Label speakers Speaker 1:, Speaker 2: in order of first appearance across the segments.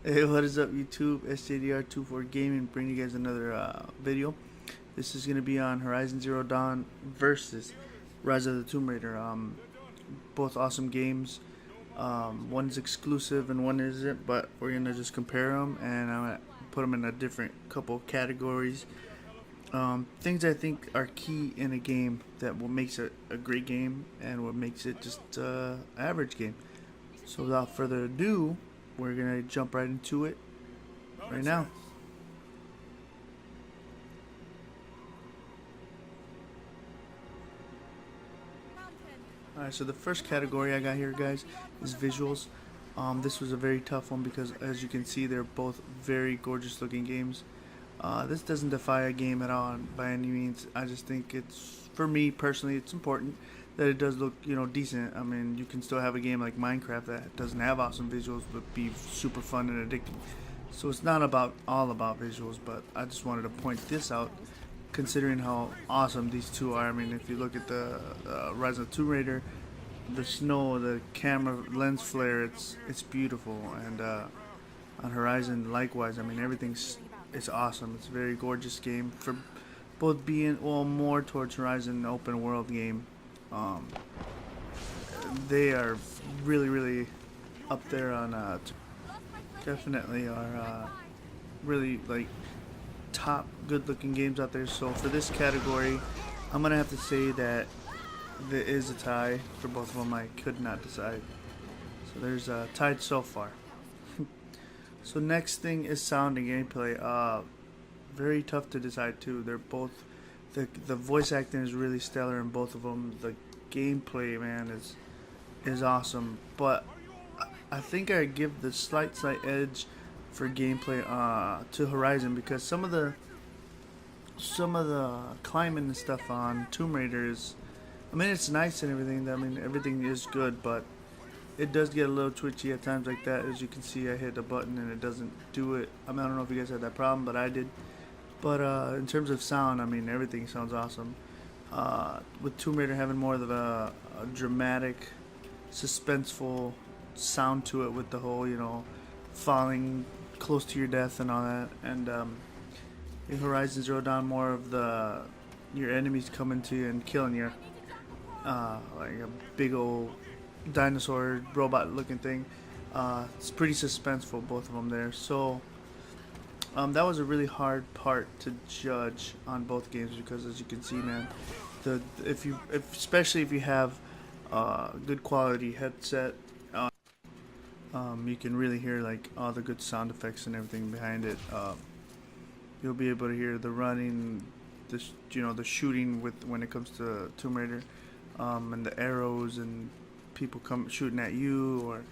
Speaker 1: Hey, what is up, YouTube? SJDR24 Gaming bringing you guys another video. This is going to be on Horizon Zero Dawn versus Rise of the Tomb Raider. Both awesome games. One's exclusive and one isn't, but we're going to just compare them and I'm going to put them in a different couple categories. Things I think are key in a game that what makes it a great game and what makes it just average game. So without further ado, we're gonna jump right into it right now. Alright, so the first category I got here, guys, is visuals. This was a very tough one because, as you can see, they're both very gorgeous looking games. This doesn't defy a game at all by any means. I just think it's, for me personally, it's important that it does look, decent. I mean, you can still have a game like Minecraft that doesn't have awesome visuals but be super fun and addicting. So it's not all about visuals, but I just wanted to point this out, considering how awesome these two are. I mean, if you look at the Rise of the Tomb Raider, the snow, the camera lens flare, it's beautiful, and on Horizon likewise. I mean, it's awesome. It's a very gorgeous game for both being more towards Horizon open world game. Um, they are really up there on definitely are really like top good looking games out there. So for this category, I'm gonna have to say that there is a tie for both of them. I could not decide. So there's a tied so far. So next thing is sound and gameplay. Very tough to decide too. They're both the voice acting is really stellar in both of them. The gameplay, man, is awesome. But I think I give the slight edge for gameplay to Horizon, because some of the climbing and stuff on Tomb Raider is, I mean, it's nice and everything. I mean, everything is good, but it does get a little twitchy at times like that. As you can see, I hit a button and it doesn't do it. I mean, I don't know if you guys had that problem, but I did. But in terms of sound, I mean, everything sounds awesome. With Tomb Raider having more of a dramatic, suspenseful sound to it, with the whole, falling close to your death and all that. And in Horizon Zero Dawn, more of your enemies coming to you and killing you, like a big old dinosaur robot looking thing. It's pretty suspenseful, both of them there. So that was a really hard part to judge on both games, because as you can see, man, especially if you have good quality headset, you can really hear like all the good sound effects and everything behind it. You'll be able to hear the running, the shooting when it comes to Tomb Raider, and the arrows and people come shooting at you, or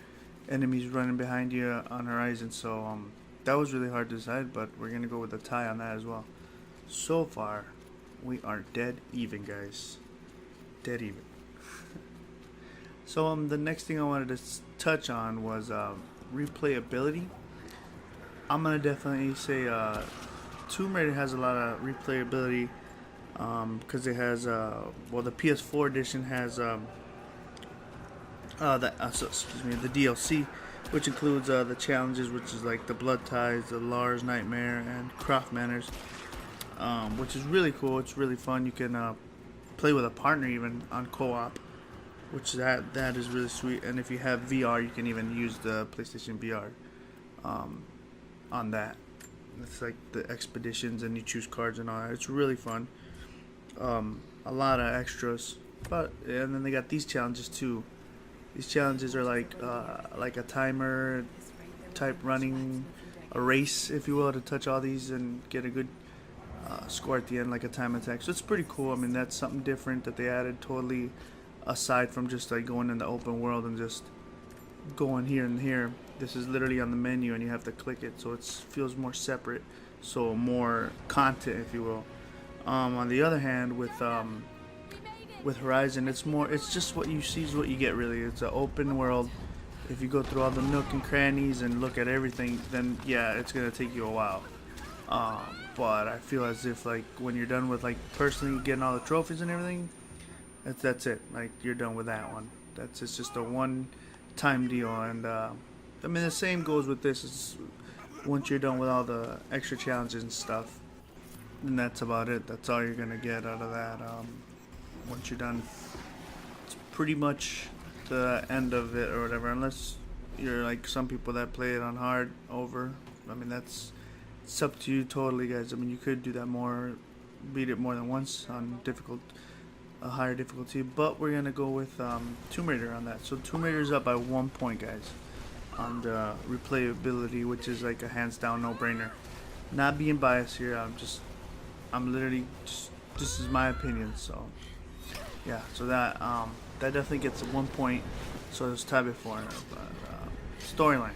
Speaker 1: enemies running behind you on Horizon. So that was really hard to decide, but we're gonna go with a tie on that as well. So far, we are dead even, guys. Dead even. So the next thing I wanted to touch on was replayability. I'm gonna definitely say Tomb Raider has a lot of replayability, because it has the PS4 edition has the DLC, which includes the challenges, which is like the Blood Ties, the Lars Nightmare, and Croft Manors, which is really cool. It's really fun. You can play with a partner even on co-op, which that is really sweet. And if you have VR, you can even use the PlayStation VR on that. It's like the expeditions, and you choose cards and all that. It's really fun. A lot of extras, and then they got these challenges too. These challenges are like a timer type, running a race, if you will, to touch all these and get a good score at the end, like a time attack. So it's pretty cool. I mean, that's something different that they added, totally aside from just like going in the open world and just going here and here. This is literally on the menu and you have to click it, so it feels more separate, so more content, if you will. On the other hand, with Horizon, it's just what you see is what you get, really. It's an open world. If you go through all the nook and crannies and look at everything, then yeah, it's gonna take you a while. But I feel as if, like, when you're done with, like, personally getting all the trophies and everything, that's it. Like, you're done with that one. It's just a one-time deal. And I mean, the same goes with this. once you're done with all the extra challenges and stuff, then that's about it. That's all you're gonna get out of that. Once you're done, it's pretty much the end of it or whatever, unless you're like some people that play it on hard over. I mean, it's up to you totally, guys. I mean, you could do that more, beat it more than once on a higher difficulty, but we're gonna go with Tomb Raider on that. So Tomb Raider's up by 1 point, guys, on the replayability, which is like a hands down no-brainer. Not being biased here, I'm literally just, this is my opinion. So yeah, so that definitely gets 1 point. So it's tied before, but storyline.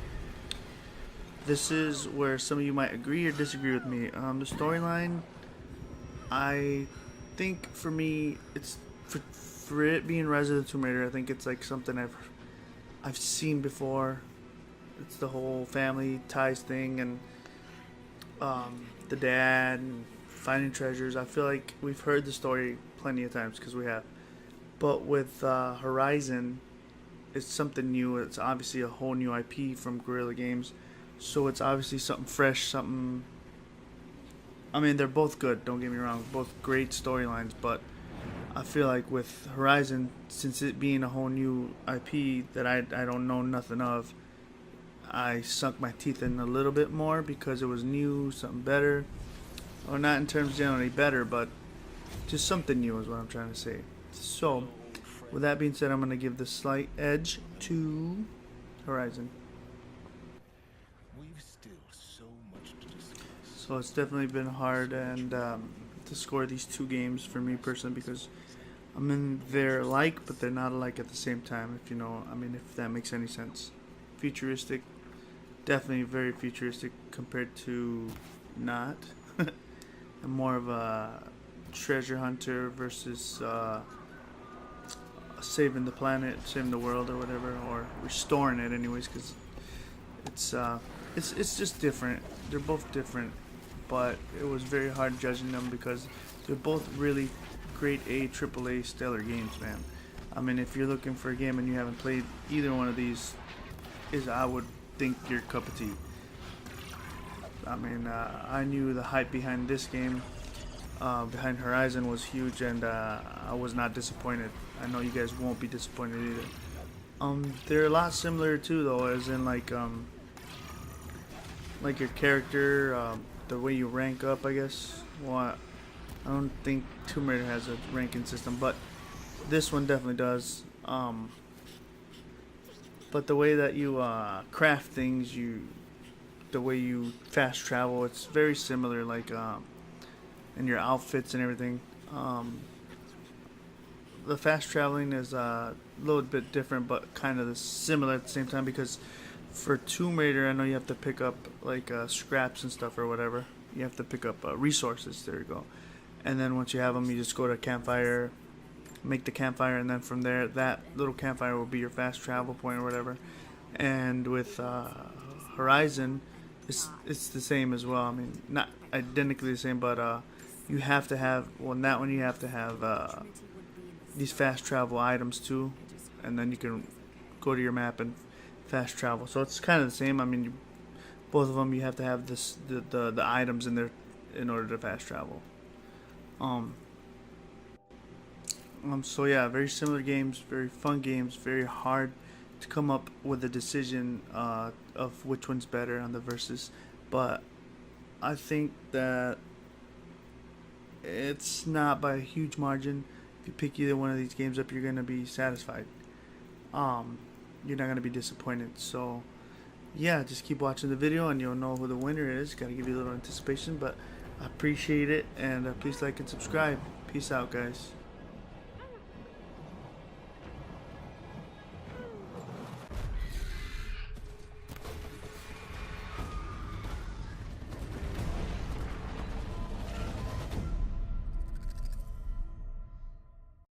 Speaker 1: This is where some of you might agree or disagree with me. The storyline, I think for me, it's for it being Resident Tomb Raider. I think it's like something I've seen before. It's the whole family ties thing and the dad and finding treasures. I feel like we've heard the story plenty of times because we have. But with Horizon, it's something new. It's obviously a whole new IP from Guerrilla Games, so it's obviously something fresh, something. I mean, they're both good, don't get me wrong, both great storylines, but I feel like with Horizon, since it being a whole new IP that I don't know nothing of, I sunk my teeth in a little bit more because it was new, something better. Or not in terms generally better, but just something new is what I'm trying to say. So, with that being said, I'm going to give the slight edge to Horizon. So it's definitely been hard and to score these two games for me personally, because they're alike, but they're not alike at the same time. If you know, I mean, if that makes any sense. Futuristic, definitely very futuristic compared to not. I'm more of a treasure hunter versus saving the planet, saving the world, or whatever, or restoring it, anyways, because it's just different. They're both different. But it was very hard judging them because they're both really great AAA stellar games, man. I mean, if you're looking for a game and you haven't played either one of these, I would think your cup of tea. I mean, I knew the hype behind this game, behind Horizon, was huge, and I was not disappointed. I know you guys won't be disappointed either. They're a lot similar too, though, as in like your character. The way you rank up, I guess. Well, I don't think Tomb Raider has a ranking system, but this one definitely does. But the way that you craft things, the way you fast travel, it's very similar. Like in your outfits and everything. The fast traveling is a little bit different, but kind of similar at the same time, because for Tomb Raider, I know you have to pick up like scraps and stuff or whatever. You have to pick up resources. There you go. And then once you have them, you just go to a campfire, make the campfire, and then from there, that little campfire will be your fast travel point or whatever. And with Horizon, it's the same as well. I mean, not identically the same, but you have to have, well, in that one you have to have these fast travel items too, and then you can go to your map and fast travel. So it's kind of the same. I mean, both of them, you have to have the items in there in order to fast travel. So yeah, very similar games, very fun games, very hard to come up with a decision of which one's better on the versus, but I think that it's not by a huge margin. If you pick either one of these games up, you're gonna be satisfied. You're not gonna be disappointed. So yeah, just keep watching the video and you'll know who the winner is. Gotta give you a little anticipation, but I appreciate it, and please like and subscribe. Peace out, guys.